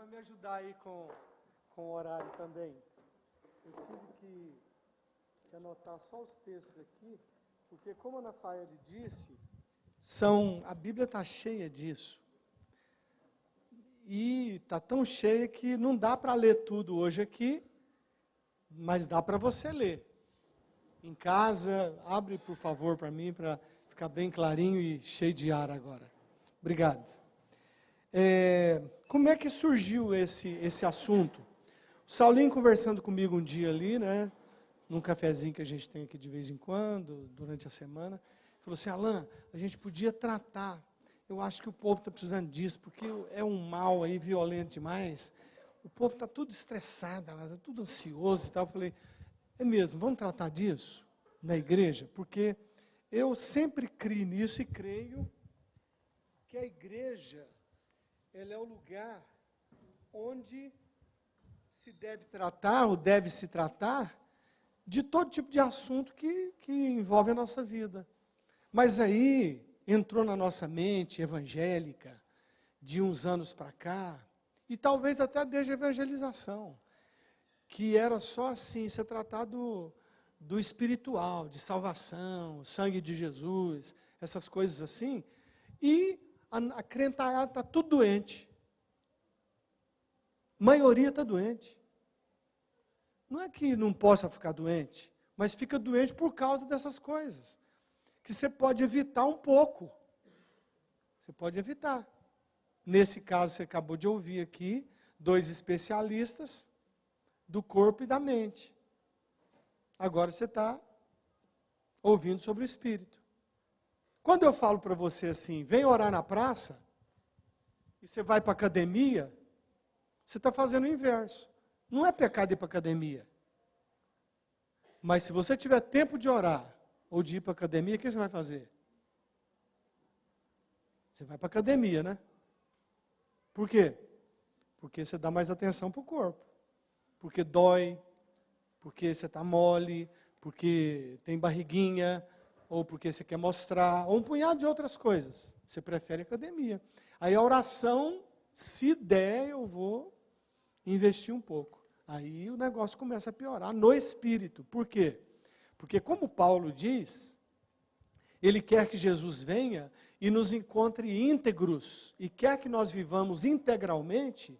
vai me ajudar aí com o horário também. Eu tive que anotar só os textos aqui, porque como a Ana Fael disse, a Bíblia está cheia disso. E está tão cheia que não dá para ler tudo hoje aqui, mas dá para você ler. Em casa, abre por favor para mim, para ficar bem clarinho e cheio de ar agora. Obrigado. Como é que surgiu esse assunto? O Saulinho conversando comigo um dia ali, né, num cafezinho que a gente tem aqui de vez em quando, durante a semana, falou assim: Alan, a gente podia tratar, eu acho que o povo está precisando disso, porque é um mal aí violento demais, o povo está tudo estressado, está tudo ansioso e tal. Eu falei, é mesmo, vamos tratar disso na igreja? Porque eu sempre creio nisso e creio que a igreja, ela é o lugar onde se deve tratar, ou deve se tratar, de todo tipo de assunto que envolve a nossa vida. Mas aí, entrou na nossa mente evangélica, de uns anos para cá, e talvez até desde a evangelização, que era só assim, se tratar do espiritual, de salvação, sangue de Jesus, essas coisas assim, e a crentalhada está tudo doente. A maioria está doente. Não é que não possa ficar doente, mas fica doente por causa dessas coisas, que você pode evitar um pouco. Você pode evitar. Nesse caso, você acabou de ouvir aqui, 2 especialistas do corpo e da mente. Agora você está ouvindo sobre o espírito. Quando eu falo para você assim, vem orar na praça, e você vai para a academia, você está fazendo o inverso. Não é pecado ir para a academia. Mas se você tiver tempo de orar, ou de ir para a academia, o que você vai fazer? Você vai para a academia, né? Por quê? Porque você dá mais atenção para o corpo. Porque dói, porque você está mole, porque tem barriguinha, ou porque você quer mostrar, ou um punhado de outras coisas. Você prefere a academia. Aí a oração, se der, eu vou investir um pouco. Aí o negócio começa a piorar no espírito. Por quê? Porque como Paulo diz, ele quer que Jesus venha e nos encontre íntegros, e quer que nós vivamos integralmente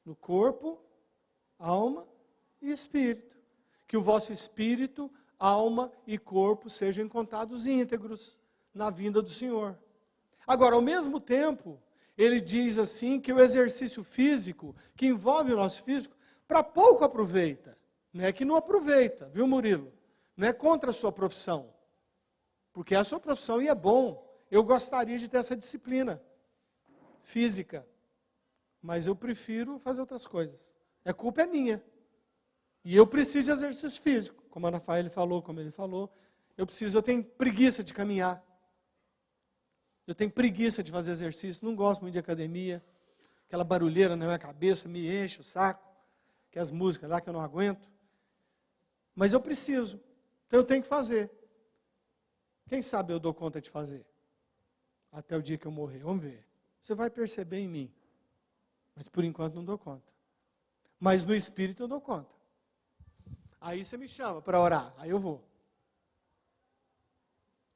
no corpo, alma e espírito. Que o vosso espírito, alma e corpo sejam encontrados íntegros na vinda do Senhor. Agora, ao mesmo tempo, ele diz assim que o exercício físico, que envolve o nosso físico, para pouco aproveita. Não é que não aproveita, viu, Murilo? Não é contra a sua profissão. Porque é a sua profissão e é bom. Eu gostaria de ter essa disciplina física. Mas eu prefiro fazer outras coisas. A culpa é minha. E eu preciso de exercício físico. Como a Ana Fael falou, como ele falou. Eu tenho preguiça de caminhar. Eu tenho preguiça de fazer exercício. Não gosto muito de academia. Aquela barulheira na minha cabeça me enche o saco. Que as músicas lá que eu não aguento. Mas eu preciso. Então eu tenho que fazer. Quem sabe eu dou conta de fazer? Até o dia que eu morrer. Vamos ver. Você vai perceber em mim. Mas por enquanto não dou conta. Mas no espírito eu dou conta. Aí você me chama para orar. Aí eu vou.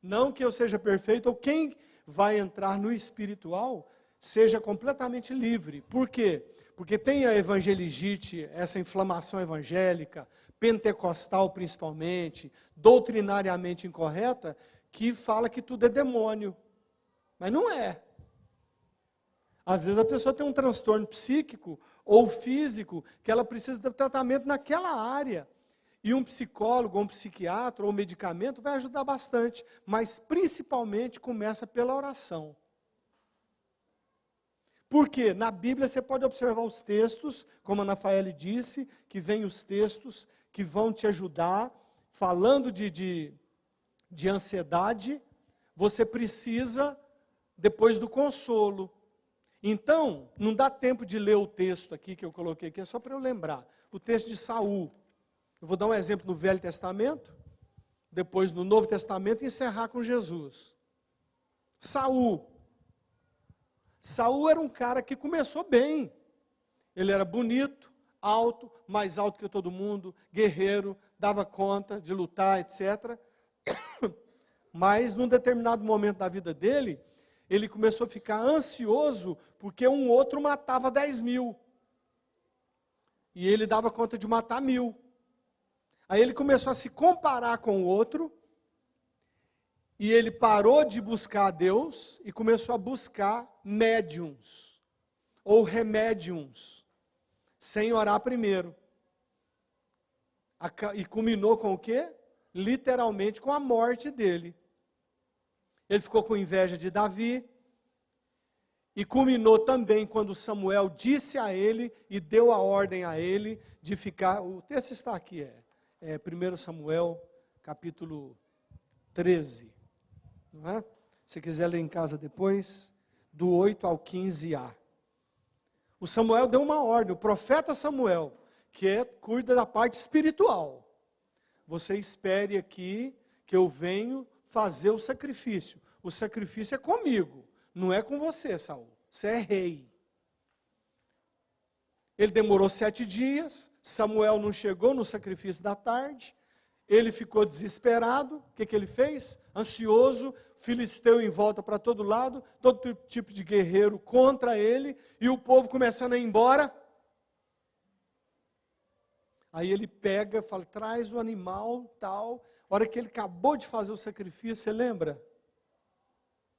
Não que eu seja perfeito, ou quem vai entrar no espiritual seja completamente livre. Por quê? Porque tem a evangeligite, essa inflamação evangélica, pentecostal principalmente, doutrinariamente incorreta, que fala que tudo é demônio. Mas não é. Às vezes a pessoa tem um transtorno psíquico ou físico que ela precisa de tratamento naquela área. E um psicólogo, ou um psiquiatra, ou um medicamento vai ajudar bastante. Mas principalmente começa pela oração. Porque na Bíblia você pode observar os textos, como a Ana Fael disse, que vem os textos que vão te ajudar, falando de ansiedade, você precisa depois do consolo. Então, não dá tempo de ler o texto aqui que eu coloquei aqui, é só para eu lembrar. O texto de Saul. Eu vou dar um exemplo no Velho Testamento, depois no Novo Testamento e encerrar com Jesus. Saul Saul era um cara que começou bem. Ele era bonito, alto, mais alto que todo mundo, guerreiro, dava conta de lutar, etc. Mas, num determinado momento da vida dele, ele começou a ficar ansioso porque um outro matava 10.000. E ele dava conta de matar 1.000. Aí ele começou a se comparar com o outro, e ele parou de buscar a Deus e começou a buscar médiums, ou remédiums, sem orar primeiro. E culminou com o quê? Literalmente com a morte dele. Ele ficou com inveja de Davi, e culminou também quando Samuel disse a ele e deu a ordem a ele de ficar, o texto está aqui, 1 Samuel, capítulo 13, não é? Se quiser ler em casa depois, do 8 ao 15a. O Samuel deu uma ordem, o profeta Samuel, que cuida da parte espiritual. Você espere aqui que eu venho fazer o sacrifício. O sacrifício é comigo, não é com você, Saul. Você é rei. Ele demorou 7 dias, Samuel não chegou no sacrifício da tarde, ele ficou desesperado. O que ele fez? Ansioso, filisteu em volta para todo lado, todo tipo de guerreiro contra ele, e o povo começando a ir embora. Aí ele pega, fala, traz o animal, tal. A hora que ele acabou de fazer o sacrifício, você lembra?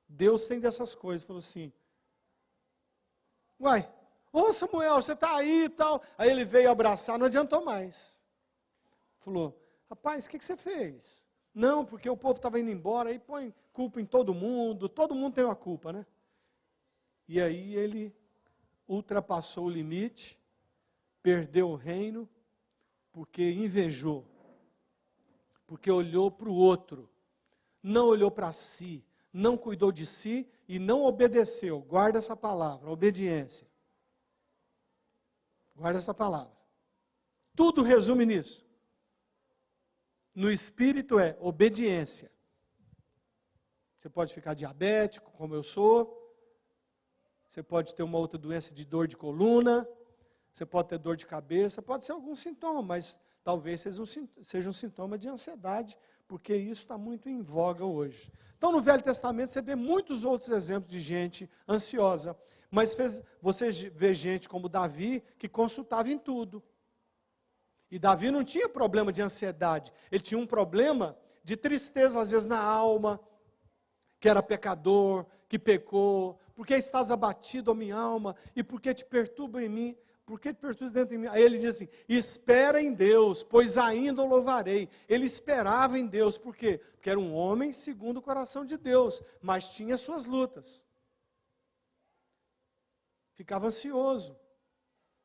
Deus tem dessas coisas, falou assim, uai, ô Samuel, você está aí e tal. Aí ele veio abraçar, não adiantou mais. Falou, rapaz, o que você fez? Não, porque o povo estava indo embora, aí põe culpa em todo mundo tem uma culpa, né? E aí ele ultrapassou o limite, perdeu o reino, porque invejou, porque olhou para o outro, não olhou para si, não cuidou de si e não obedeceu. Guarda essa palavra, obediência. Guarda essa palavra. Tudo resume nisso. No espírito é obediência. Você pode ficar diabético, como eu sou. Você pode ter uma outra doença de dor de coluna. Você pode ter dor de cabeça. Pode ser algum sintoma, mas talvez seja um sintoma de ansiedade, porque isso está muito em voga hoje. Então, no Velho Testamento, você vê muitos outros exemplos de gente ansiosa. Mas você vê gente como Davi, que consultava em tudo. E Davi não tinha problema de ansiedade. Ele tinha um problema de tristeza, às vezes, na alma, que era pecador, que pecou. Por que estás abatido, ó minha alma? E por que te perturba em mim? Por que te perturba dentro de mim? Aí ele diz assim, espera em Deus, pois ainda o louvarei. Ele esperava em Deus, por quê? Porque era um homem segundo o coração de Deus, mas tinha suas lutas. Ficava ansioso,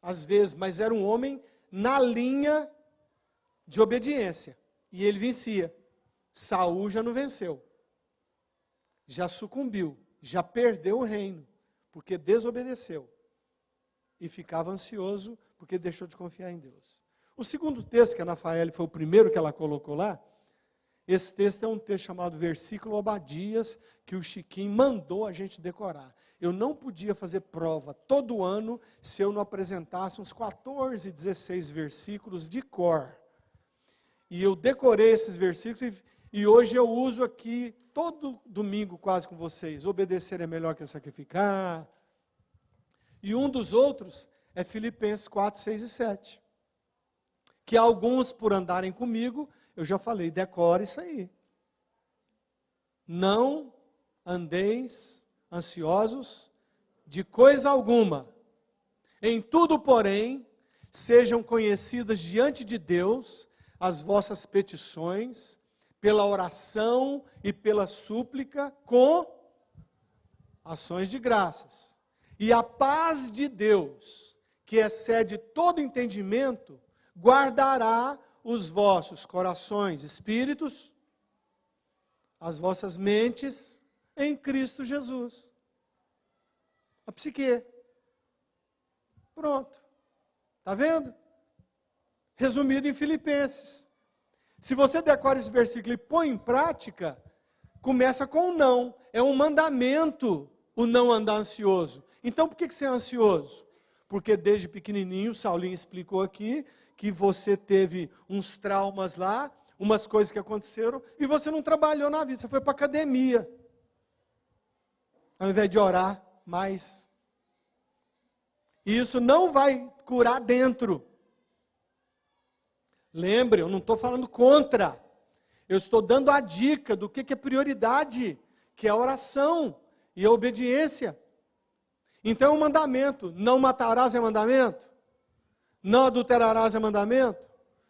às vezes, mas era um homem na linha de obediência. E ele vencia. Saul já não venceu. Já sucumbiu, já perdeu o reino, porque desobedeceu. E ficava ansioso porque deixou de confiar em Deus. O segundo texto, que a Nafael foi o primeiro que ela colocou lá, esse texto é um texto chamado Versículo Obadias, que o Chiquinho mandou a gente decorar. Eu não podia fazer prova todo ano se eu não apresentasse uns 14, 16 versículos de cor. E eu decorei esses versículos e hoje eu uso aqui todo domingo quase com vocês. Obedecer é melhor que sacrificar. E um dos outros é Filipenses 4, 6 e 7. Que alguns, por andarem comigo, eu já falei, decore isso aí. Não andeis ansiosos de coisa alguma. Em tudo, porém, sejam conhecidas diante de Deus as vossas petições, pela oração e pela súplica, com ações de graças. E a paz de Deus, que excede todo entendimento, guardará os vossos corações, espíritos, as vossas mentes em Cristo Jesus. A psique. Pronto. Está vendo? Resumido em Filipenses. Se você decora esse versículo e põe em prática, começa com o não. É um mandamento o não andar ansioso. Então por que você é ansioso? Porque desde pequenininho, o Saulinho explicou aqui, que você teve uns traumas lá, umas coisas que aconteceram, e você não trabalhou na vida, você foi para a academia. Ao invés de orar mais. E isso não vai curar dentro. Lembre, eu não estou falando contra. Eu estou dando a dica do que é prioridade, que é a oração e a obediência. Então é um mandamento. Não matarás é mandamento? Não adulterarás é mandamento?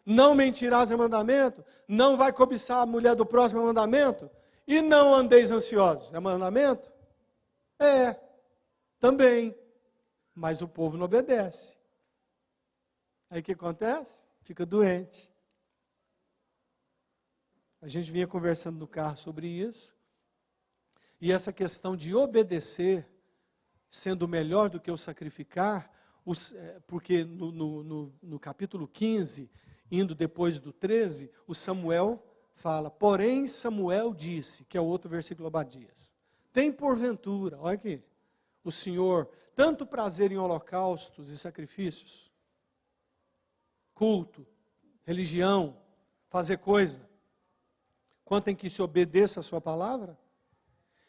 Não mentirás é mandamento? Não vai cobiçar a mulher do próximo é mandamento? E não andeis ansiosos é mandamento? É, também. Mas o povo não obedece. Aí o que acontece? Fica doente. A gente vinha conversando no carro sobre isso. E essa questão de obedecer, sendo melhor do que o sacrificar, porque no capítulo 15, indo depois do 13, o Samuel fala, porém Samuel disse, que é o outro versículo Abadias, tem porventura, olha aqui, o Senhor tanto prazer em holocaustos e sacrifícios, culto, religião, fazer coisa, quanto em que se obedeça a sua palavra?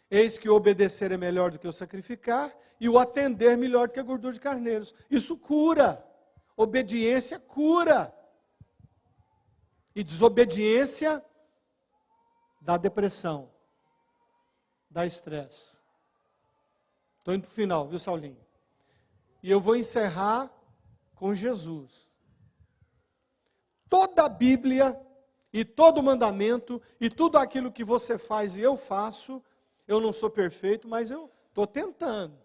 Eis que o obedecer é melhor do que o sacrificar, e o atender melhor do que a gordura de carneiros. Isso cura. Obediência cura. E desobediência dá depressão, dá estresse. Estou indo para o final, viu, Saulinho? E eu vou encerrar com Jesus. Toda a Bíblia, e todo mandamento, e tudo aquilo que você faz e eu faço, eu não sou perfeito, mas eu estou tentando.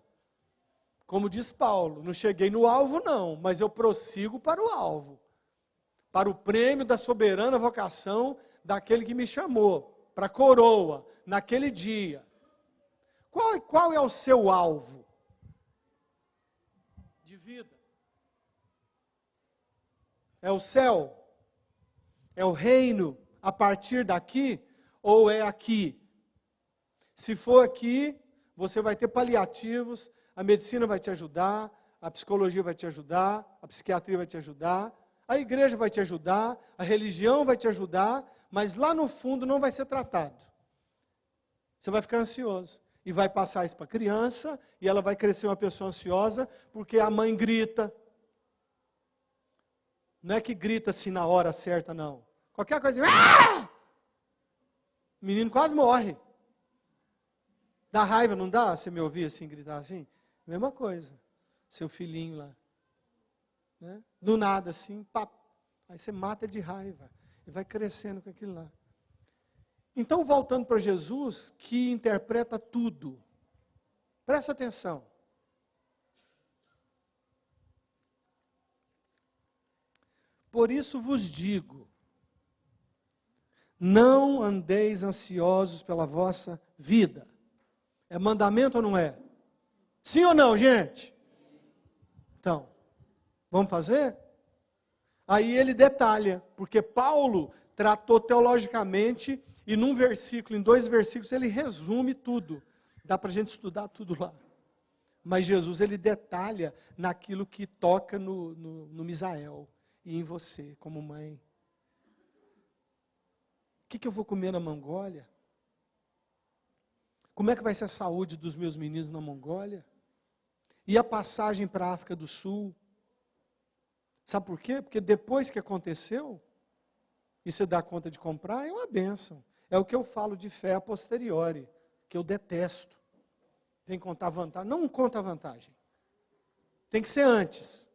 Como diz Paulo, não cheguei no alvo não, mas eu prossigo para o alvo. Para o prêmio da soberana vocação daquele que me chamou, para a coroa, naquele dia. Qual é o seu alvo de vida? É o céu? É o reino a partir daqui? Ou é aqui? Se for aqui, você vai ter paliativos, a medicina vai te ajudar, a psicologia vai te ajudar, a psiquiatria vai te ajudar, a igreja vai te ajudar, a religião vai te ajudar, mas lá no fundo não vai ser tratado. Você vai ficar ansioso. E vai passar isso para a criança, e ela vai crescer uma pessoa ansiosa, porque a mãe grita. Não é que grita assim na hora certa, não. Qualquer coisa, o menino quase morre. Dá raiva, não dá? Você me ouvir assim, gritar assim? Mesma coisa. Seu filhinho lá. Né? Do nada assim, pá. Aí você mata de raiva. E vai crescendo com aquilo lá. Então, voltando para Jesus, que interpreta tudo. Presta atenção. Por isso vos digo, não andeis ansiosos pela vossa vida. É mandamento ou não é? Sim ou não, gente? Então, vamos fazer? Aí ele detalha, porque Paulo tratou teologicamente, e num versículo, em 2 versículos, ele resume tudo. Dá para a gente estudar tudo lá. Mas Jesus, ele detalha naquilo que toca no Misael e em você, como mãe. O que eu vou comer na Mongólia? Como é que vai ser a saúde dos meus meninos na Mongólia? E a passagem para a África do Sul? Sabe por quê? Porque depois que aconteceu, e você dá conta de comprar, é uma bênção. É o que eu falo de fé a posteriori, que eu detesto. Vem contar vantagem. Não conta vantagem. Tem que ser antes.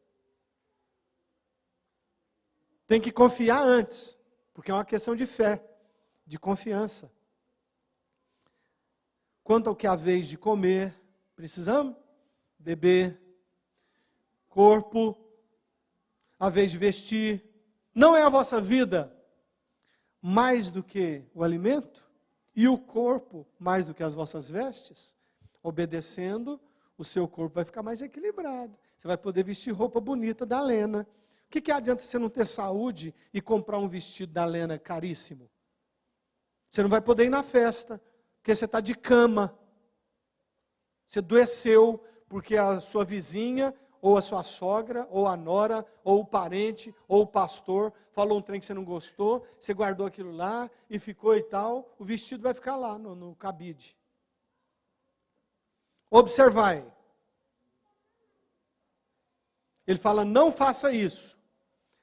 Tem que confiar antes, porque é uma questão de fé, de confiança. Quanto ao que há vez de comer, precisamos beber, corpo, a vez de vestir. Não é a vossa vida mais do que o alimento? E o corpo mais do que as vossas vestes? Obedecendo, o seu corpo vai ficar mais equilibrado. Você vai poder vestir roupa bonita da Lena. O que adianta você não ter saúde e comprar um vestido da Lena caríssimo? Você não vai poder ir na festa, porque você está de cama. Você adoeceu porque a sua vizinha, ou a sua sogra, ou a nora, ou o parente, ou o pastor, falou um trem que você não gostou, você guardou aquilo lá e ficou e tal, o vestido vai ficar lá no cabide. Observai. Ele fala, não faça isso,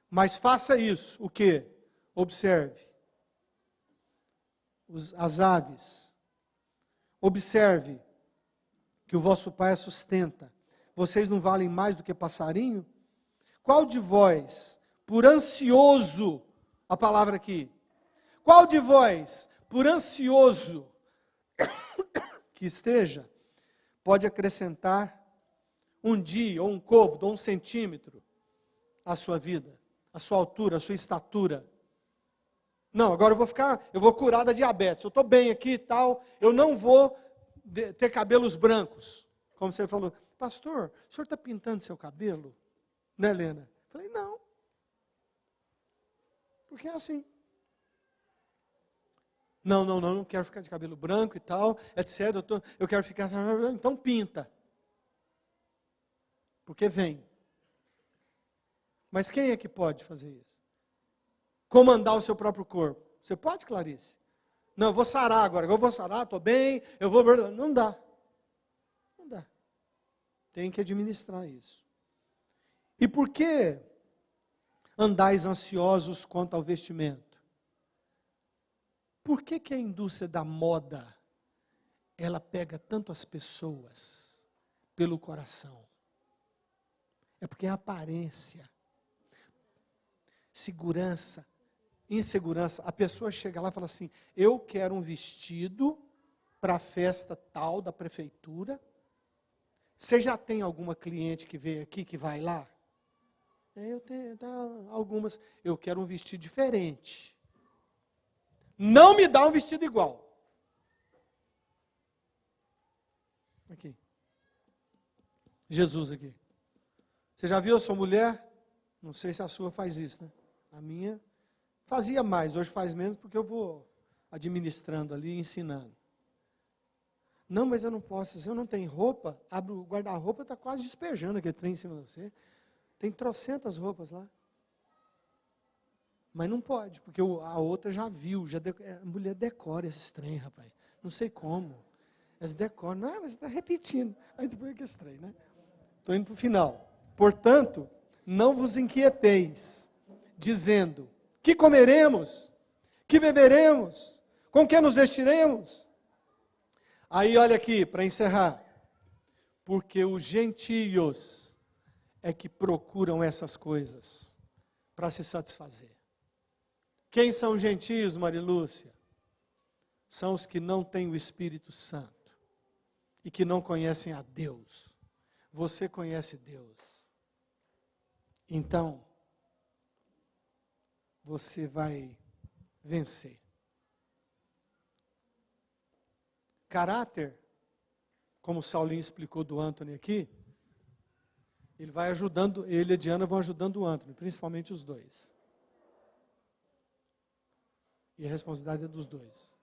mas faça isso. O quê? Observe. As aves. Observe que o vosso Pai as sustenta. Vocês não valem mais do que passarinho? Qual de vós, por ansioso, a palavra aqui, qual de vós, por ansioso que esteja, pode acrescentar um dia, ou um côvado, ou um centímetro à sua vida, à sua altura, à sua estatura? Não, agora eu vou curar da diabetes, eu estou bem aqui e tal, eu não vou ter cabelos brancos. Como você falou, pastor, o senhor está pintando seu cabelo? Né, Helena? Falei, não. Porque é assim. Não quero ficar de cabelo branco e tal, etc. Eu quero ficar, então pinta. Porque vem. Mas quem é que pode fazer isso? Comandar o seu próprio corpo. Você pode, Clarice? Não, eu vou sarar agora, eu vou sarar, estou bem, eu vou... Não dá. Não dá. Tem que administrar isso. E por que andais ansiosos quanto ao vestimento? Por que a indústria da moda, ela pega tanto as pessoas pelo coração? É porque é aparência, segurança, insegurança. A pessoa chega lá e fala assim, eu quero um vestido para a festa tal da prefeitura. Você já tem alguma cliente que veio aqui, que vai lá? Eu tenho algumas. Eu quero um vestido diferente. Não me dá um vestido igual. Aqui. Jesus aqui. Você já viu a sua mulher? Não sei se a sua faz isso, né? A minha fazia mais, hoje faz menos porque eu vou administrando ali, ensinando. Não, mas eu não posso, se eu não tenho roupa, abre o guarda-roupa, está quase despejando aquele trem em cima de você. Tem trocentas roupas lá. Mas não pode, porque a outra já viu, a mulher decora esses trem, rapaz. Não sei como. Elas decoram, não, mas você está repetindo. Aí depois é que esse trem, né? Estou indo para o final. Portanto, não vos inquieteis, dizendo, que comeremos? Que beberemos? Com que nos vestiremos? Aí olha aqui, para encerrar. Porque os gentios é que procuram essas coisas para se satisfazer. Quem são os gentios, Marilúcia? São os que não têm o Espírito Santo e que não conhecem a Deus. Você conhece Deus. Então, você vai vencer. Caráter, como o Saulinho explicou do Anthony aqui, ele vai ajudando, ele e a Diana vão ajudando o Anthony, principalmente os dois. E a responsabilidade é dos dois.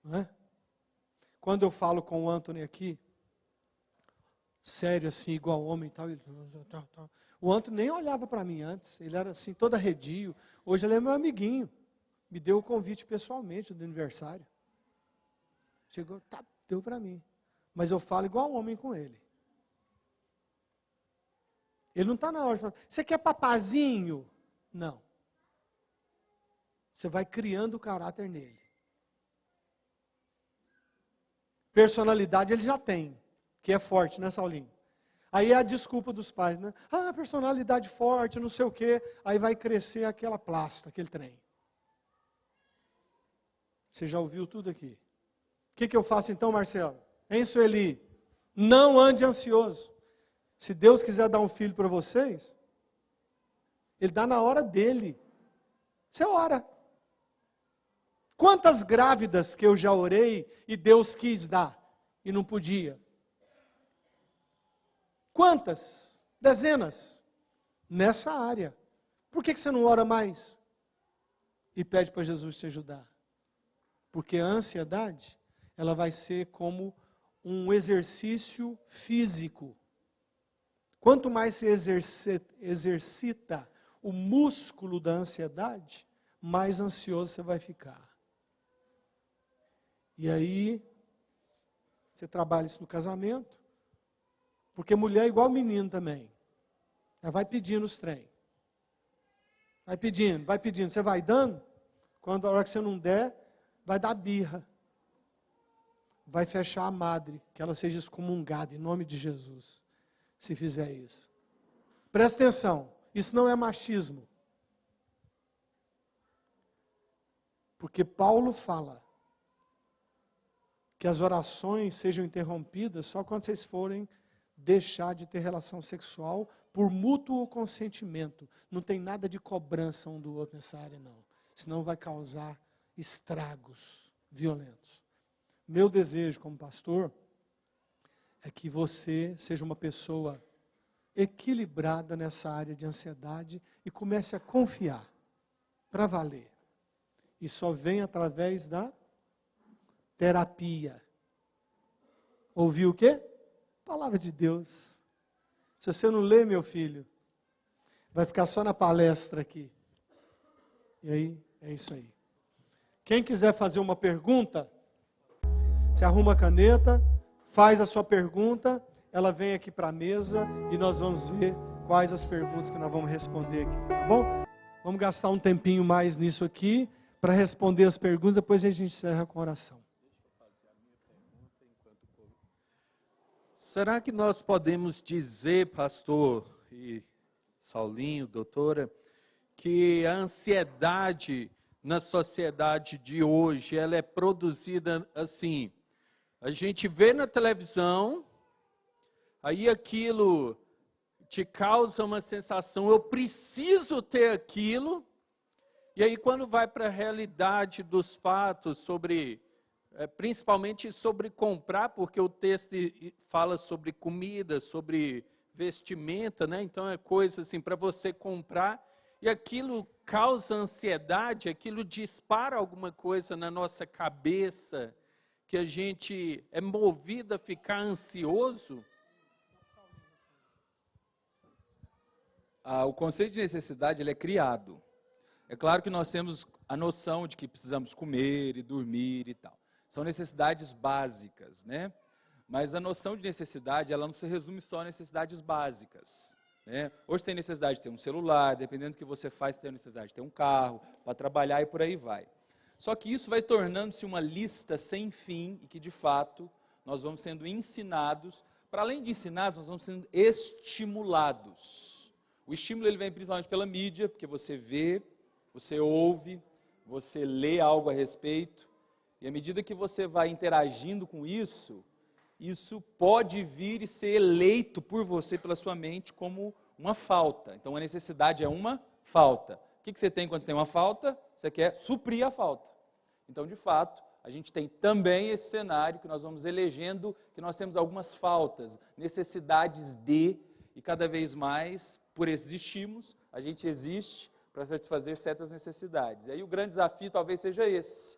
Não é? Quando eu falo com o Anthony aqui, sério assim, igual homem e tal, ele... O Anthony nem olhava para mim antes, ele era assim, todo arredio. Hoje ele é meu amiguinho, me deu o convite pessoalmente do aniversário. Chegou, deu para mim. Mas eu falo igual homem com ele. Ele não está na hora de falar, você quer papazinho? Não. Você vai criando o caráter nele. Personalidade ele já tem, que é forte, né, Saulinho? Aí é a desculpa dos pais, né? Ah, personalidade forte, não sei o quê. Aí vai crescer aquela plasta, aquele trem. Você já ouviu tudo aqui. O que eu faço então, Marcelo? Hein, Sueli? Não ande ansioso. Se Deus quiser dar um filho para vocês, Ele dá na hora dele. Você ora. Quantas grávidas que eu já orei e Deus quis dar e não podia? Quantas? Dezenas. Nessa área. Por que você não ora mais? E pede para Jesus te ajudar. Porque a ansiedade, ela vai ser como um exercício físico. Quanto mais você exercita o músculo da ansiedade, mais ansioso você vai ficar. E aí, você trabalha isso no casamento, porque mulher é igual menino também. Ela vai pedindo os trem. Vai pedindo, você vai dando, quando a hora que você não der, vai dar birra. Vai fechar a madre, que ela seja excomungada, em nome de Jesus, se fizer isso. Presta atenção, isso não é machismo. Porque Paulo fala que as orações sejam interrompidas só quando vocês forem deixar de ter relação sexual por mútuo consentimento. Não tem nada de cobrança um do outro nessa área, não. Senão vai causar estragos violentos. Meu desejo como pastor é que você seja uma pessoa equilibrada nessa área de ansiedade e comece a confiar para valer. E só vem através da terapia. Ouviu o quê? Palavra de Deus. Se você não lê, meu filho, vai ficar só na palestra aqui. E aí, é isso aí. Quem quiser fazer uma pergunta, você arruma a caneta, faz a sua pergunta, ela vem aqui para a mesa e nós vamos ver quais as perguntas que nós vamos responder aqui, tá bom? Vamos gastar um tempinho mais nisso aqui para responder as perguntas, depois a gente encerra com oração. Será que nós podemos dizer, pastor e Saulinho, doutora, que a ansiedade na sociedade de hoje, ela é produzida assim? A gente vê na televisão, aí aquilo te causa uma sensação, eu preciso ter aquilo, e aí quando vai para a realidade dos fatos sobre... principalmente sobre comprar, porque o texto fala sobre comida, sobre vestimenta, né? Então é coisa assim para você comprar, e aquilo causa ansiedade, aquilo dispara alguma coisa na nossa cabeça, que a gente é movido a ficar ansioso. O conceito de necessidade ele é criado. É claro que nós temos a noção de que precisamos comer e dormir e tal. São necessidades básicas, né? Mas a noção de necessidade, ela não se resume só a necessidades básicas, né? Hoje tem necessidade de ter um celular, dependendo do que você faz, tem necessidade de ter um carro, para trabalhar e por aí vai. Só que isso vai tornando-se uma lista sem fim e que, de fato, nós vamos sendo ensinados, para além de ensinados, nós vamos sendo estimulados. O estímulo ele vem principalmente pela mídia, porque você vê, você ouve, você lê algo a respeito, e à medida que você vai interagindo com isso, isso pode vir e ser eleito por você, pela sua mente, como uma falta. Então, a necessidade é uma falta. O que você tem quando você tem uma falta? Você quer suprir a falta. Então, de fato, a gente tem também esse cenário que nós vamos elegendo, que nós temos algumas faltas, necessidades de, e cada vez mais, por existirmos, a gente existe para satisfazer certas necessidades. E aí o grande desafio talvez seja esse,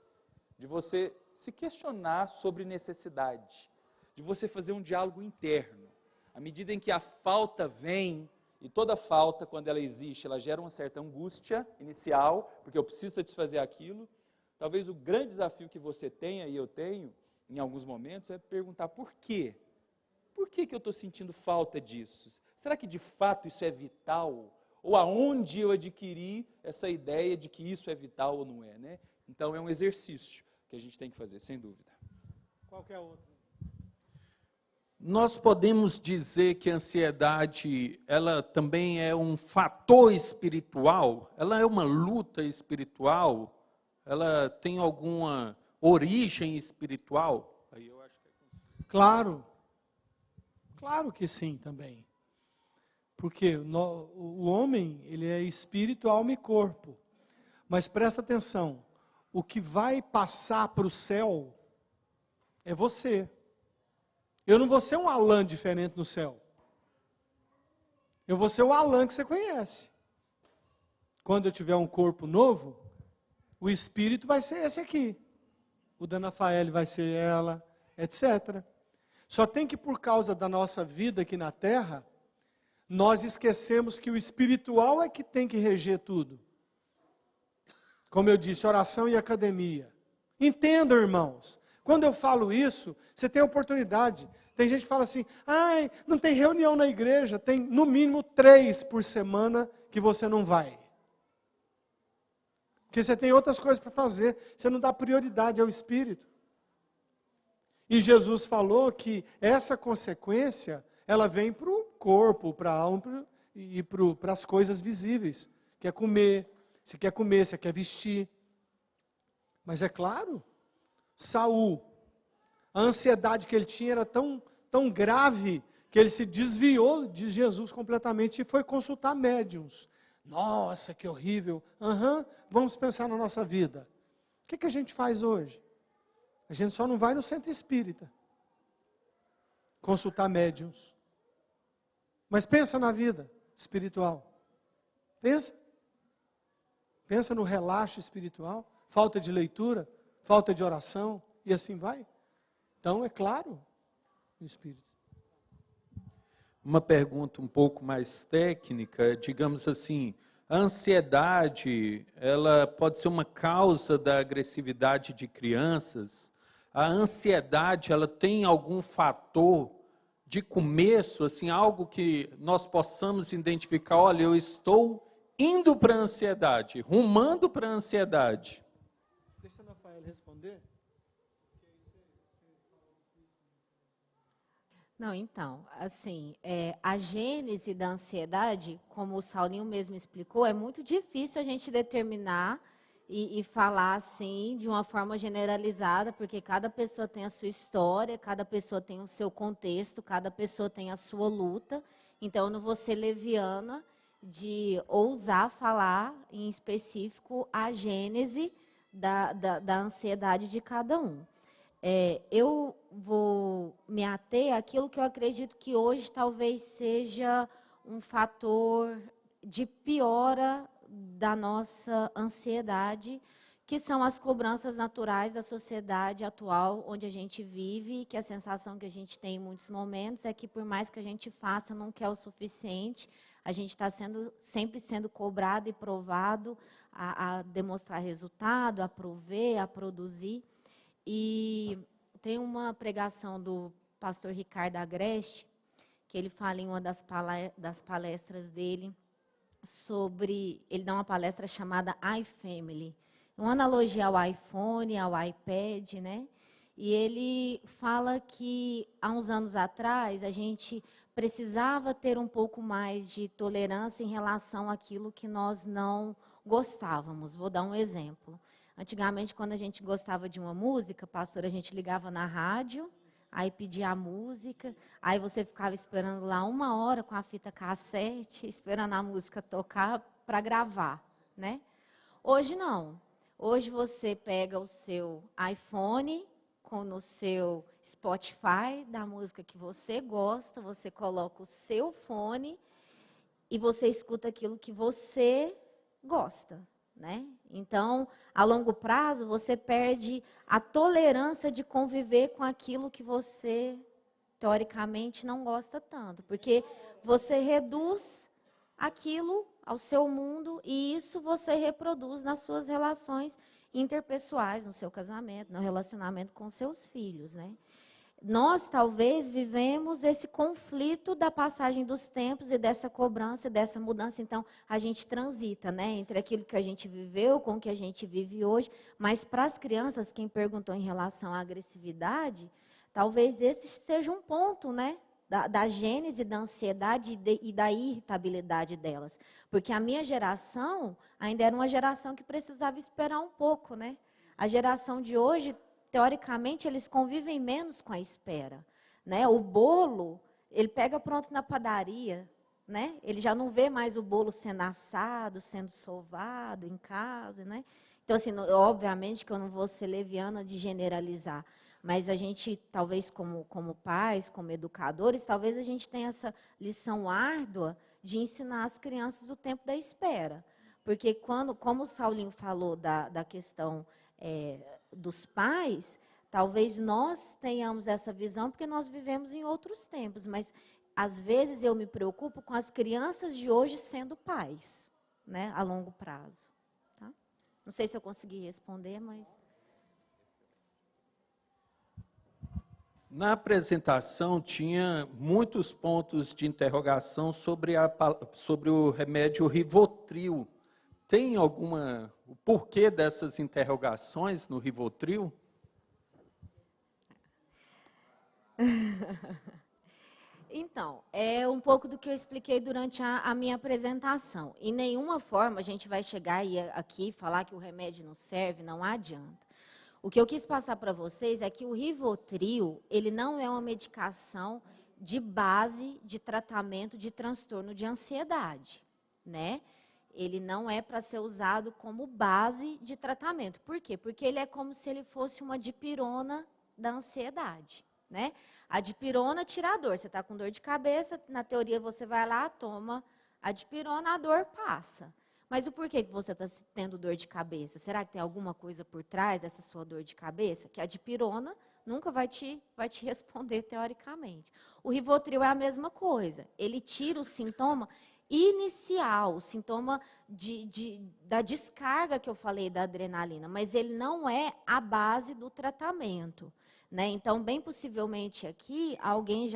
de você se questionar sobre necessidade, de você fazer um diálogo interno. À medida em que a falta vem, e toda falta, quando ela existe, ela gera uma certa angústia inicial, porque eu preciso satisfazer aquilo. Talvez o grande desafio que você tenha, e eu tenho, em alguns momentos, é perguntar por quê? Por que eu estou sentindo falta disso? Será que de fato isso é vital? Ou aonde eu adquiri essa ideia de que isso é vital ou não é, né? Então é um exercício que a gente tem que fazer, sem dúvida. Qualquer outro. Nós podemos dizer que a ansiedade, ela também é um fator espiritual? Ela é uma luta espiritual? Ela tem alguma origem espiritual? Aí eu acho que Claro. Claro que sim também. Porque o homem, ele é espírito, alma e corpo. Mas presta atenção, o que vai passar para o céu é você. Eu não vou ser um Alan diferente no céu. Eu vou ser o Alan que você conhece. Quando eu tiver um corpo novo, o espírito vai ser esse aqui. O da Nafael vai ser ela, etc. Só tem que, por causa da nossa vida aqui na terra, nós esquecemos que o espiritual é que tem que reger tudo. Como eu disse, oração e academia. Entendam, irmãos. Quando eu falo isso, você tem oportunidade. Tem gente que fala assim, ai, não tem reunião na igreja. Tem no mínimo 3 por semana que você não vai. Porque você tem outras coisas para fazer. Você não dá prioridade ao Espírito. E Jesus falou que essa consequência, ela vem para o corpo, para a alma e para as coisas visíveis. Quer comer, você quer vestir. Mas é claro, Saul, a ansiedade que ele tinha era tão grave que ele se desviou de Jesus completamente e foi consultar médiuns. Nossa, que horrível. Vamos pensar na nossa vida. O que a gente faz hoje? A gente só não vai no centro espírita consultar médiuns. Mas pensa na vida espiritual. Pensa. Pensa no relaxo espiritual, falta de leitura, falta de oração, e assim vai. Então, é claro, o Espírito. Uma pergunta um pouco mais técnica, digamos assim, a ansiedade, ela pode ser uma causa da agressividade de crianças? A ansiedade, ela tem algum fator de começo, assim, algo que nós possamos identificar, olha, eu estou indo para a ansiedade, rumando para a ansiedade? Deixa o Rafael responder. Não, então, assim, a gênese da ansiedade, como o Saulinho mesmo explicou, é muito difícil a gente determinar e falar assim, de uma forma generalizada, porque cada pessoa tem a sua história, cada pessoa tem o seu contexto, cada pessoa tem a sua luta. Então, eu não vou ser leviana de ousar falar em específico a gênese da ansiedade de cada um. Eu vou me ater àquilo que eu acredito que hoje talvez seja um fator de piora da nossa ansiedade, que são as cobranças naturais da sociedade atual, onde a gente vive, que a sensação que a gente tem em muitos momentos é que, por mais que a gente faça, não quer o suficiente, a gente está sempre sendo cobrado e provado a demonstrar resultado, a prover, a produzir. E tem uma pregação do pastor Ricardo Agreste, que ele fala em uma das palestras dele, ele dá uma palestra chamada iFamily, uma analogia ao iPhone, ao iPad, né? E ele fala que há uns anos atrás a gente precisava ter um pouco mais de tolerância em relação àquilo que nós não gostávamos. Vou dar um exemplo. Antigamente, quando a gente gostava de uma música, pastor, a gente ligava na rádio, aí pedia a música, aí você ficava esperando lá 1 hora com a fita cassete, esperando a música tocar para gravar, né? Hoje não. Hoje você pega o seu iPhone no seu Spotify da música que você gosta, você coloca o seu fone e você escuta aquilo que você gosta, né? Então, a longo prazo, você perde a tolerância de conviver com aquilo que você, teoricamente, não gosta tanto. Porque você reduz aquilo ao seu mundo e isso você reproduz nas suas relações interpessoais, no seu casamento, no relacionamento com seus filhos, né? Nós, talvez, vivemos esse conflito da passagem dos tempos e dessa cobrança, dessa mudança. Então, a gente transita, né, entre aquilo que a gente viveu com o que a gente vive hoje. Mas, para as crianças, quem perguntou em relação à agressividade, talvez esse seja um ponto, né, da gênese da ansiedade e da irritabilidade delas. Porque a minha geração ainda era uma geração que precisava esperar um pouco, né? A geração de hoje, teoricamente, eles convivem menos com a espera, né? O bolo, ele pega pronto na padaria, né? Ele já não vê mais o bolo sendo assado, sendo sovado em casa, né? Então, assim, obviamente que eu não vou ser leviana de generalizar, mas a gente, talvez como pais, como educadores, talvez a gente tenha essa lição árdua de ensinar as crianças o tempo da espera. Porque como o Saulinho falou da questão dos pais, Talvez nós tenhamos essa visão porque nós vivemos em outros tempos, mas às vezes eu me preocupo com as crianças de hoje sendo pais, né, a longo prazo. Tá? Não sei se eu consegui responder, mas... Na apresentação tinha muitos pontos de interrogação sobre o remédio Rivotril. Tem o porquê dessas interrogações no Rivotril? Então, é um pouco do que eu expliquei durante a minha apresentação. Em nenhuma forma a gente vai chegar aqui e falar que o remédio não serve, não adianta. O que eu quis passar para vocês é que o Rivotril, ele não é uma medicação de base de tratamento de transtorno de ansiedade, né? Ele não é para ser usado como base de tratamento. Por quê? Porque ele é como se ele fosse uma dipirona da ansiedade, né? A dipirona tira a dor. Você está com dor de cabeça, na teoria você vai lá, toma a dipirona, a dor passa. Mas o porquê que você está tendo dor de cabeça? Será que tem alguma coisa por trás dessa sua dor de cabeça? Que a dipirona nunca vai te responder teoricamente. O Rivotril é a mesma coisa. Ele tira o sintoma inicial, o sintoma da descarga que eu falei da adrenalina, mas ele não é a base do tratamento, né? Então, bem possivelmente aqui, alguém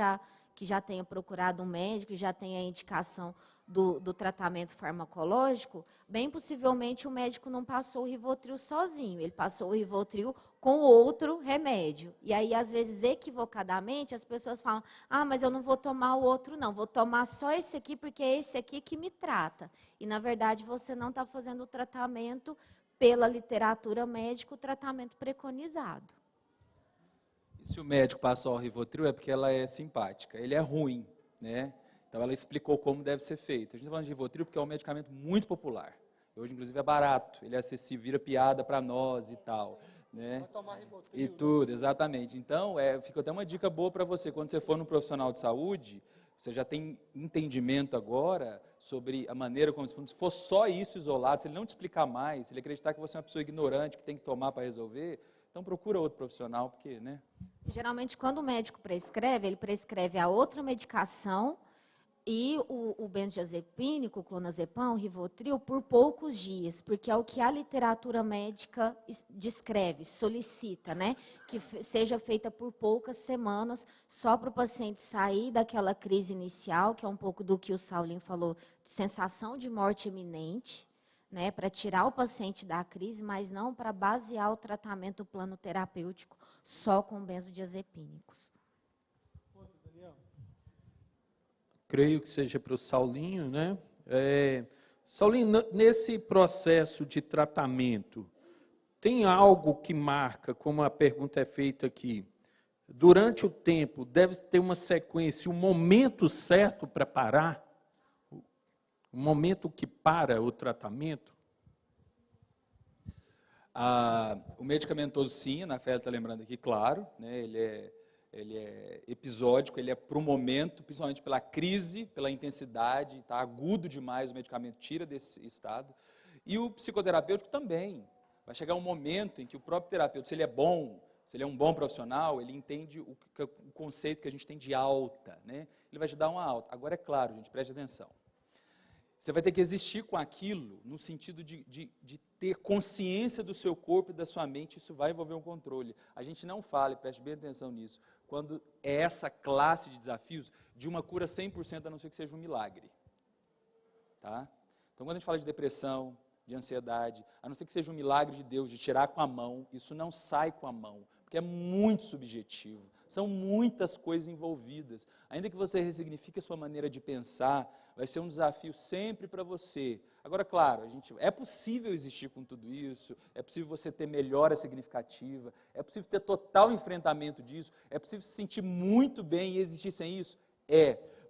que já tenha procurado um médico, já tenha a indicação do tratamento farmacológico, bem possivelmente o médico não passou o Rivotril sozinho, ele passou o Rivotril com outro remédio. E aí, às vezes, equivocadamente, as pessoas falam, mas eu não vou tomar o outro não, vou tomar só esse aqui, porque é esse aqui que me trata. E, na verdade, você não está fazendo o tratamento pela literatura médica, o tratamento preconizado. E se o médico passou o Rivotril é porque ela é simpática, ele é ruim, né? Então, ela explicou como deve ser feito. A gente está falando de Rivotril porque é um medicamento muito popular. Hoje, inclusive, é barato, ele é acessível, vira piada para nós e tal. Né? Tomar Rivotril, e tudo, exatamente. Então, fica até uma dica boa para você. Quando você for no profissional de saúde, você já tem entendimento agora sobre a maneira como, se for só isso isolado, se ele não te explicar mais, se ele acreditar que você é uma pessoa ignorante, que tem que tomar para resolver, então procura outro profissional, porque, né? Geralmente, quando o médico prescreve, ele prescreve a outra medicação e o benzodiazepínico, o clonazepam, o Rivotril, por poucos dias, porque é o que a literatura médica descreve, solicita, né? Que seja feita por poucas semanas, só para o paciente sair daquela crise inicial, que é um pouco do que o Saulinho falou, de sensação de morte iminente, né? Para tirar o paciente da crise, mas não para basear o tratamento, o plano terapêutico, só com benzodiazepínicos. Creio que seja para o Saulinho, né? Saulinho, nesse processo de tratamento, tem algo que marca, como a pergunta é feita aqui, durante o tempo, deve ter uma sequência, um momento certo para parar? O momento que para o tratamento? O medicamentoso, sim, a Ana Fé está lembrando aqui, claro, né? Ele é episódico, ele é para o momento, principalmente pela crise, pela intensidade, está agudo demais, o medicamento tira desse estado. E o psicoterapêutico também. Vai chegar um momento em que o próprio terapeuta, se ele é bom, se ele é um bom profissional, ele entende o conceito que a gente tem de alta, né? Ele vai te dar uma alta. Agora, é claro, gente, preste atenção. Você vai ter que existir com aquilo no sentido de ter consciência do seu corpo e da sua mente, isso vai envolver um controle. A gente não fala, e preste bem atenção nisso, quando é essa classe de desafios de uma cura 100%, a não ser que seja um milagre. Tá? Então, quando a gente fala de depressão, de ansiedade, a não ser que seja um milagre de Deus, de tirar com a mão, isso não sai com a mão, porque é muito subjetivo. São muitas coisas envolvidas. Ainda que você ressignifique a sua maneira de pensar, vai ser um desafio sempre para você. Agora, claro, é possível existir com tudo isso, é possível você ter melhora significativa, é possível ter total enfrentamento disso, é possível se sentir muito bem e existir sem isso?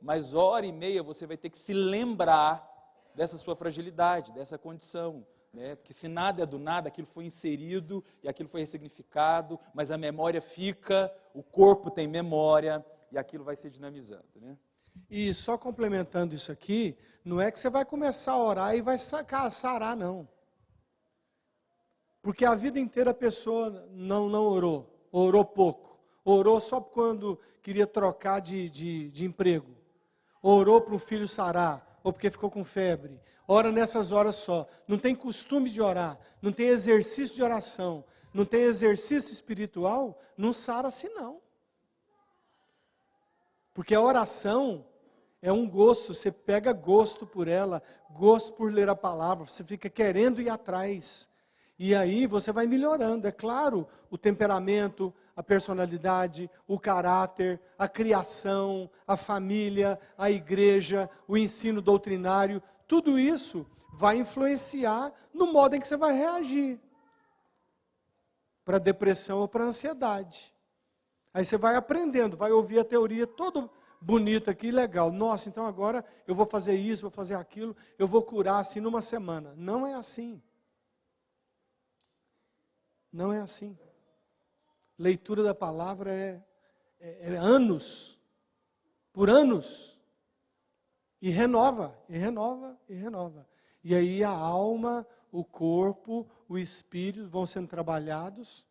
Mas hora e meia você vai ter que se lembrar dessa sua fragilidade, dessa condição. Né? Porque se nada é do nada, aquilo foi inserido e aquilo foi ressignificado, mas a memória fica, o corpo tem memória e aquilo vai se dinamizando. Né? E só complementando isso aqui, não é que você vai começar a orar e vai sarar, não. Porque a vida inteira a pessoa não orou. orou pouco? Orou só quando queria trocar de emprego? Orou para o filho sarar? Ou porque ficou com febre? Ora nessas horas só. Não tem costume de orar, não tem exercício de oração, não tem exercício espiritual, não sara assim não. Porque a oração é um gosto, você pega gosto por ela, gosto por ler a palavra, você fica querendo ir atrás. E aí você vai melhorando, é claro, o temperamento, a personalidade, o caráter, a criação, a família, a igreja, o ensino doutrinário, tudo isso vai influenciar no modo em que você vai reagir para a depressão ou para a ansiedade. Aí você vai aprendendo, vai ouvir a teoria toda bonita aqui, legal. Nossa, então agora eu vou fazer isso, vou fazer aquilo, eu vou curar assim numa semana. Não é assim. Não é assim. Leitura da palavra é anos, por anos. E renova, e renova, e renova. E aí a alma, o corpo, o espírito vão sendo trabalhados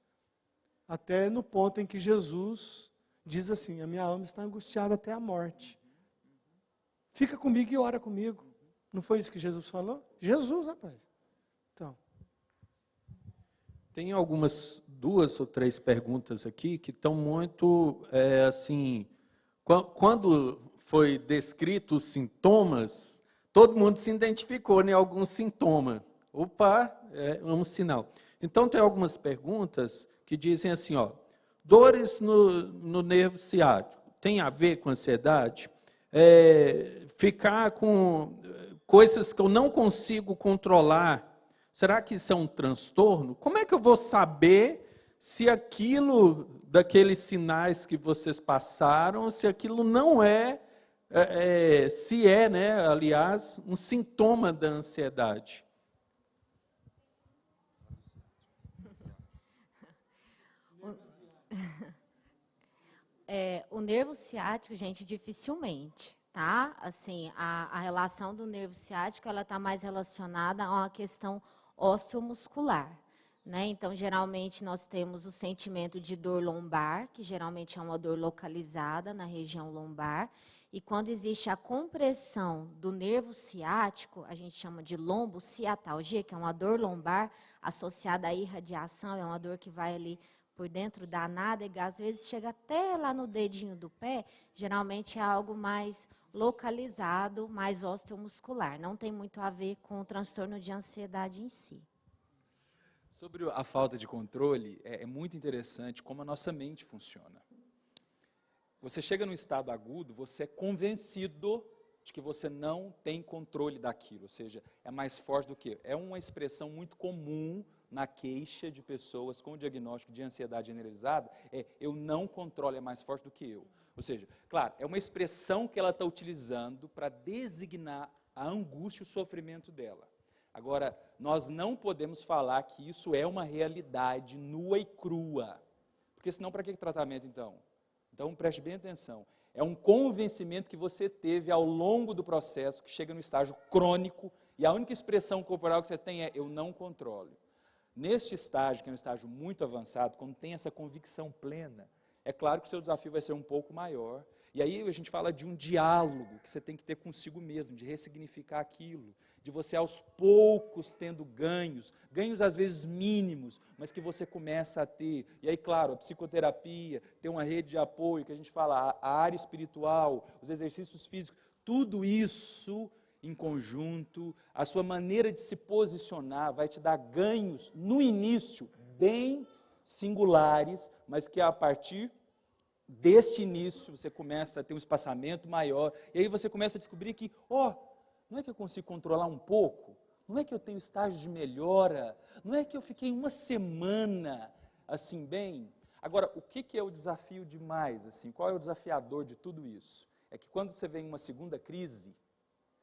até no ponto em que Jesus diz assim, a minha alma está angustiada até a morte. Fica comigo e ora comigo. Não foi isso que Jesus falou? Jesus, rapaz. Então. Tem algumas 2 ou 3 perguntas aqui que estão muito, assim, quando foi descrito os sintomas, todo mundo se identificou em algum sintoma. Opa, é um sinal. Então, tem algumas perguntas que dizem assim, ó, dores no nervo ciático, tem a ver com ansiedade? Ficar com coisas que eu não consigo controlar, será que isso é um transtorno? Como é que eu vou saber se aquilo, daqueles sinais que vocês passaram, se aquilo não se é, né, aliás, um sintoma da ansiedade? O nervo ciático, gente, dificilmente, tá? Assim, a relação do nervo ciático, ela está mais relacionada a uma questão osteomuscular, né? Então, geralmente, nós temos o sentimento de dor lombar, que geralmente é uma dor localizada na região lombar, e quando existe a compressão do nervo ciático, a gente chama de lombociatalgia, que é uma dor lombar associada à irradiação, é uma dor que vai ali por dentro da nádega, às vezes chega até lá no dedinho do pé, geralmente é algo mais localizado, mais osteomuscular. Não tem muito a ver com o transtorno de ansiedade em si. Sobre a falta de controle, é muito interessante como a nossa mente funciona. Você chega num estado agudo, você é convencido de que você não tem controle daquilo, ou seja, é mais forte do que. É uma expressão muito comum na queixa de pessoas com diagnóstico de ansiedade generalizada, eu não controlo, é mais forte do que eu. Ou seja, claro, é uma expressão que ela está utilizando para designar a angústia e o sofrimento dela. Agora, nós não podemos falar que isso é uma realidade nua e crua, porque senão para que tratamento então? Então preste bem atenção, é um convencimento que você teve ao longo do processo, que chega no estágio crônico, e a única expressão corporal que você tem é, eu não controlo. Neste estágio, que é um estágio muito avançado, quando tem essa convicção plena, é claro que o seu desafio vai ser um pouco maior. E aí a gente fala de um diálogo que você tem que ter consigo mesmo, de ressignificar aquilo, de você aos poucos tendo ganhos às vezes mínimos, mas que você começa a ter. E aí, claro, a psicoterapia, ter uma rede de apoio, que a gente fala, a área espiritual, os exercícios físicos, tudo isso em conjunto, a sua maneira de se posicionar vai te dar ganhos no início bem singulares, mas que a partir deste início você começa a ter um espaçamento maior, e aí você começa a descobrir que, não é que eu consigo controlar um pouco, não é que eu tenho estágios de melhora, não é que eu fiquei uma semana assim bem. Agora, o que é o desafio demais, assim, qual é o desafiador de tudo isso? É que quando você vem uma segunda crise,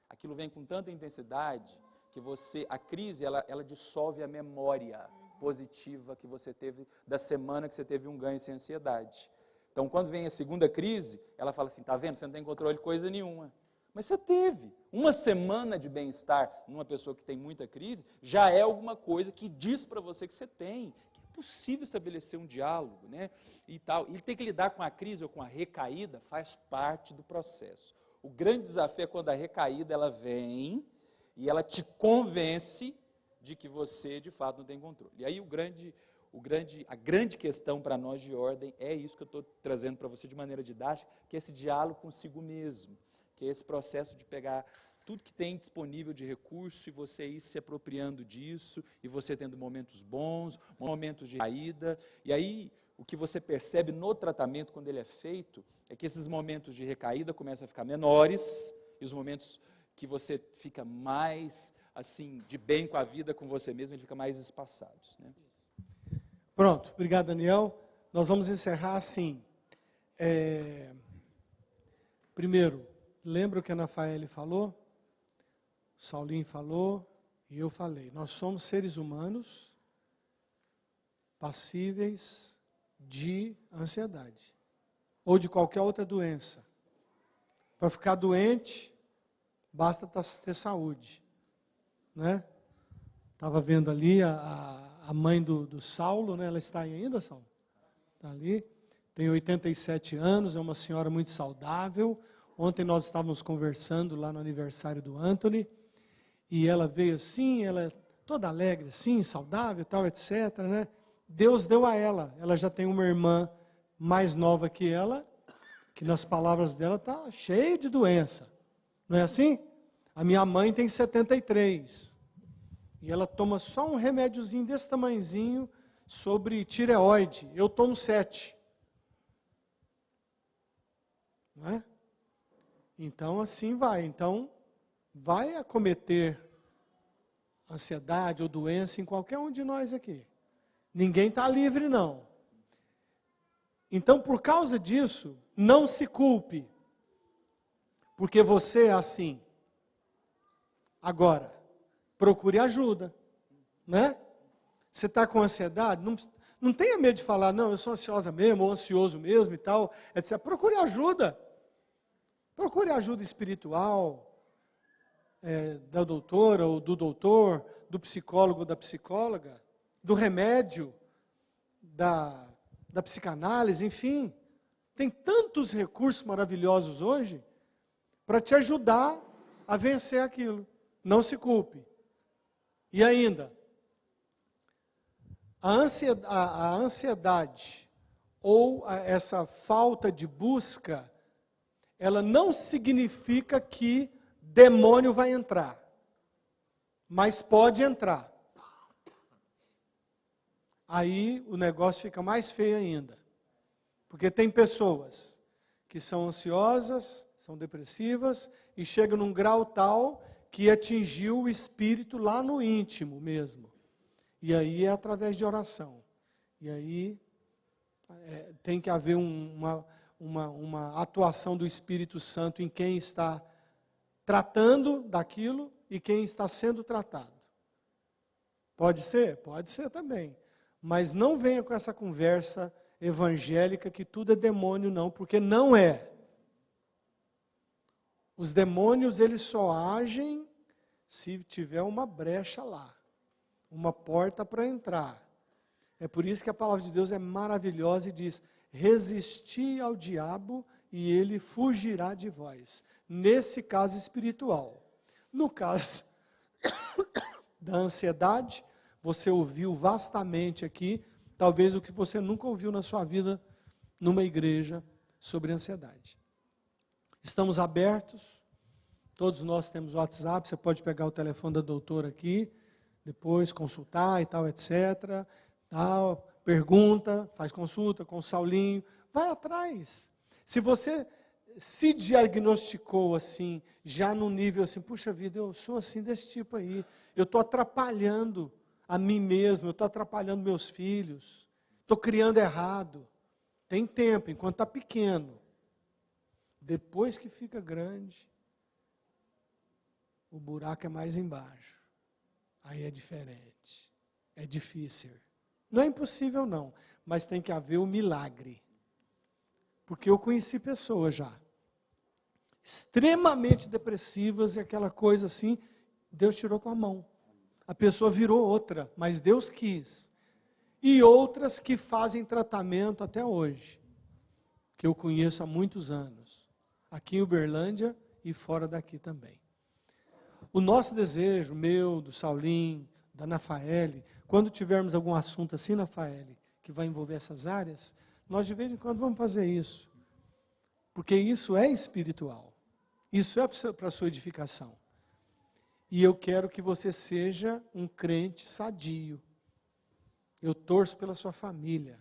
aquilo vem com tanta intensidade que a crise, ela dissolve a memória positiva que você teve da semana que você teve um ganho sem ansiedade. Então, quando vem a segunda crise, ela fala assim, tá vendo, você não tem controle de coisa nenhuma. Mas você teve uma semana de bem-estar numa pessoa que tem muita crise, já é alguma coisa que diz para você que você tem, que é impossível estabelecer um diálogo, né? E tal. E ter que lidar com a crise ou com a recaída faz parte do processo. O grande desafio é quando a recaída ela vem e ela te convence de que você, de fato, não tem controle. E aí a grande questão para nós de ordem é isso que eu estou trazendo para você de maneira didática, que é esse diálogo consigo mesmo, que é esse processo de pegar tudo que tem disponível de recurso e você ir se apropriando disso, e você tendo momentos bons, momentos de caída, e aí o que você percebe no tratamento, quando ele é feito, é que esses momentos de recaída começam a ficar menores, e os momentos que você fica mais, assim, de bem com a vida, com você mesmo, ele fica mais espaçados, né? Pronto, obrigado, Daniel. Nós vamos encerrar assim. Primeiro, lembra o que a Nafaele falou? O Saulinho falou e eu falei. Nós somos seres humanos passíveis de ansiedade ou de qualquer outra doença. Para ficar doente, basta ter saúde, né? Estava vendo ali a mãe do Saulo, né? Ela está aí ainda, Saulo? Está ali. Tem 87 anos, é uma senhora muito saudável. Ontem nós estávamos conversando lá no aniversário do Anthony, e ela veio assim, ela é toda alegre assim, saudável, tal, etc, né? Deus deu a ela. Ela já tem uma irmã mais nova que ela, que nas palavras dela está cheia de doença. Não é assim? A minha mãe tem 73. E ela toma só um remédiozinho desse tamanhozinho sobre tireoide. Eu tomo 7. Não é? Então, assim vai. Então, vai acometer ansiedade ou doença em qualquer um de nós aqui. Ninguém está livre, não. Então, por causa disso, não se culpe. Porque você é assim. Agora, procure ajuda, né? Você está com ansiedade, não tenha medo de falar, não, eu sou ansiosa mesmo, ou ansioso mesmo e tal, etc. Procure ajuda. Procure ajuda espiritual, da doutora ou do doutor, do psicólogo ou da psicóloga, do remédio, da psicanálise, enfim. Tem tantos recursos maravilhosos hoje para te ajudar a vencer aquilo. Não se culpe. E ainda, a ansiedade ou essa falta de busca, ela não significa que demônio vai entrar, mas pode entrar. Aí o negócio fica mais feio ainda, porque tem pessoas que são ansiosas, são depressivas e chegam num grau tal que atingiu o espírito lá no íntimo mesmo. E aí é através de oração. E aí tem que haver uma atuação do Espírito Santo em quem está tratando daquilo e quem está sendo tratado. Pode ser? Pode ser também. Mas não venha com essa conversa evangélica que tudo é demônio, não, porque não é. Os demônios, eles só agem se tiver uma brecha lá, uma porta para entrar. É por isso que a palavra de Deus é maravilhosa e diz: resisti ao diabo e ele fugirá de vós. Nesse caso espiritual. No caso da ansiedade, você ouviu vastamente aqui, talvez o que você nunca ouviu na sua vida numa igreja sobre ansiedade. Estamos abertos, todos nós temos WhatsApp, você pode pegar o telefone da doutora aqui, depois consultar e tal, etc. Tal, pergunta, faz consulta com o Saulinho, vai atrás. Se você se diagnosticou assim, já no nível assim, puxa vida, eu sou assim desse tipo aí, eu estou atrapalhando a mim mesmo, eu estou atrapalhando meus filhos, estou criando errado. Tem tempo, enquanto está pequeno. Depois que fica grande, o buraco é mais embaixo. Aí é diferente, é difícil. Não é impossível não, mas tem que haver o milagre. Porque eu conheci pessoas já, extremamente depressivas e aquela coisa assim, Deus tirou com a mão. A pessoa virou outra, mas Deus quis. e outras que fazem tratamento até hoje, que eu conheço há muitos anos, aqui em Uberlândia e fora daqui também. O nosso desejo, meu, do Saulinho, da Nafaele, quando tivermos algum assunto assim, Nafaele, que vai envolver essas áreas, nós de vez em quando vamos fazer isso, porque isso é espiritual, isso é para a sua edificação. E eu quero que você seja um crente sadio. Eu torço pela sua família,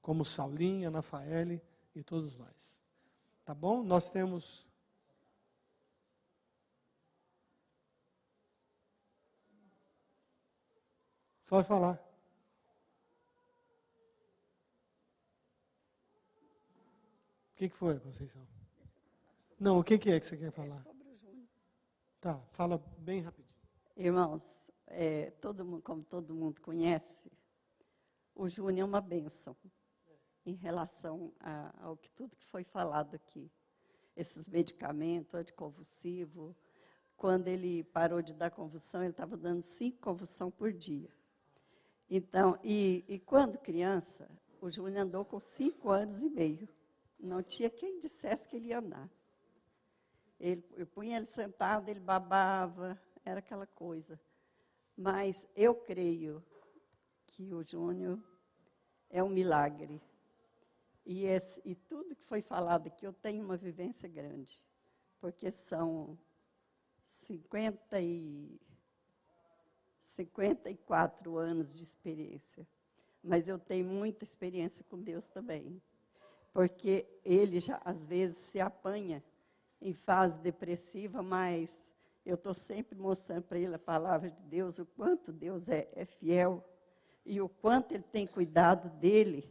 como Saulinho, a Nafaele e todos nós. Tá bom? Nós temos... Pode falar. O que foi, Conceição? Não, o que é que você quer falar? Sobre o Júnior. Tá, fala bem rapidinho. Irmãos, como todo mundo conhece, o Júnior é uma bênção em relação ao que tudo que foi falado aqui. Esses medicamentos, anticonvulsivo. Quando ele parou de dar convulsão, ele estava dando 5 convulsões por dia. Então, e quando criança, o Júnior andou com 5 anos e meio. Não tinha quem dissesse que ele ia andar. Eu punha ele sentado, ele babava, era aquela coisa. Mas eu creio que o Júnior é um milagre. E tudo que foi falado aqui, eu tenho uma vivência grande. Porque são 54 anos de experiência. Mas eu tenho muita experiência com Deus também. Porque ele já, às vezes, se apanha em fase depressiva, mas eu estou sempre mostrando para ele a palavra de Deus, o quanto Deus é fiel e o quanto Ele tem cuidado dele.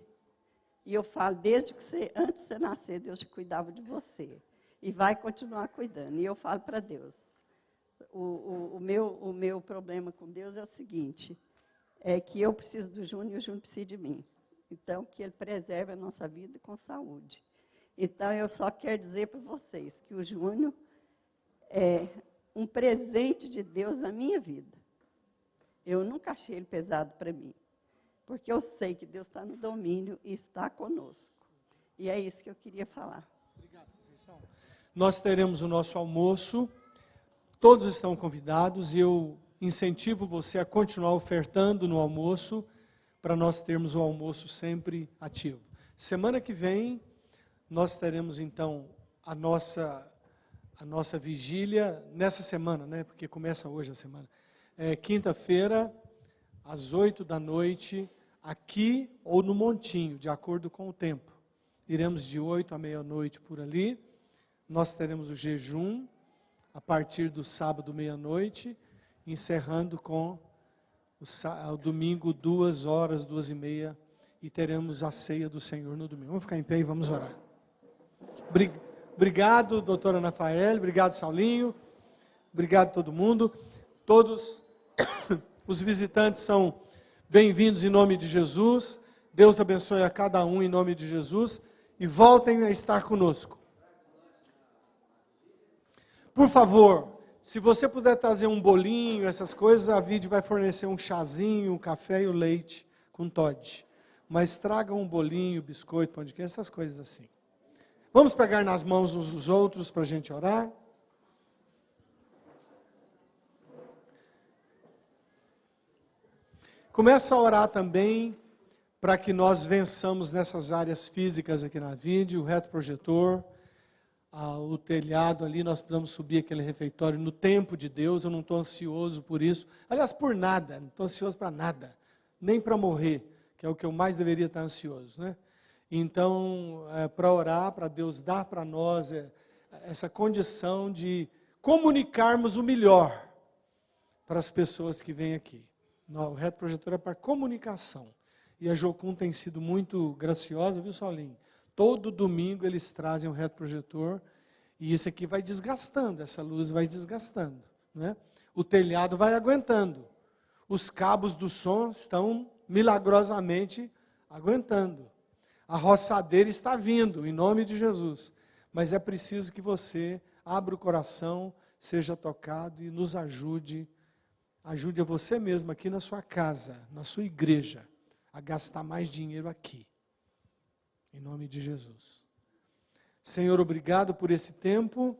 E eu falo, desde que antes de você nascer, Deus cuidava de você. E vai continuar cuidando. E eu falo para Deus, o meu problema com Deus é o seguinte, é que eu preciso do Júnior e o Júnior precisa de mim. Então, que Ele preserve a nossa vida com saúde. Então, eu só quero dizer para vocês que o Júnior é um presente de Deus na minha vida. Eu nunca achei ele pesado para mim, porque eu sei que Deus está no domínio e está conosco. E é isso que eu queria falar. Obrigado, Conceição. Nós teremos o nosso almoço, todos estão convidados e eu incentivo você a continuar ofertando no almoço, para nós termos o almoço sempre ativo. Semana que vem, nós teremos, então, a nossa vigília, nessa semana, né? Porque começa hoje a semana. Quinta-feira, às 20h, aqui ou no Montinho, de acordo com o tempo. Iremos de 8 à meia-noite por ali. Nós teremos o jejum, a partir do sábado, meia-noite, encerrando com o domingo, 2h, 2h30, e teremos a ceia do Senhor no domingo. Vamos ficar em pé e vamos orar. Obrigado, doutora Nafaele, obrigado, Saulinho, obrigado a todo mundo. Todos os visitantes são bem-vindos em nome de Jesus. Deus abençoe a cada um em nome de Jesus e voltem a estar conosco. Por favor, se você puder trazer um bolinho, essas coisas, a Vide vai fornecer um chazinho, um café e o leite com Toddy. Mas traga um bolinho, biscoito, pão de queijo, essas coisas assim. Vamos pegar nas mãos uns dos outros para a gente orar? Começa a orar também para que nós vençamos nessas áreas físicas aqui na Vide, o retroprojetor, o telhado ali, nós precisamos subir aquele refeitório no tempo de Deus. Eu não estou ansioso por isso, aliás, por nada, não estou ansioso para nada, nem para morrer, que é o que eu mais deveria estar ansioso, né? Então, para orar, para Deus dar para nós essa condição de comunicarmos o melhor para as pessoas que vêm aqui. O retroprojetor é para comunicação. E a Jocum tem sido muito graciosa, viu, Saulinho? Todo domingo eles trazem um retroprojetor e isso aqui vai desgastando, essa luz vai desgastando, né? O telhado vai aguentando. Os cabos do som estão milagrosamente aguentando. A roçadeira está vindo, em nome de Jesus. Mas é preciso que você abra o coração, seja tocado e nos ajude. Ajude a você mesmo aqui na sua casa, na sua igreja, a gastar mais dinheiro aqui. Em nome de Jesus. Senhor, obrigado por esse tempo.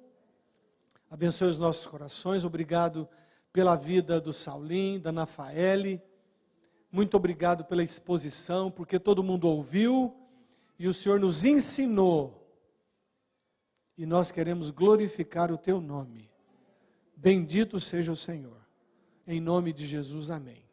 Abençoe os nossos corações. Obrigado pela vida do Saulinho, da Nafaele. Muito obrigado pela exposição, porque todo mundo ouviu e o Senhor nos ensinou. E nós queremos glorificar o teu nome. Bendito seja o Senhor. Em nome de Jesus, amém.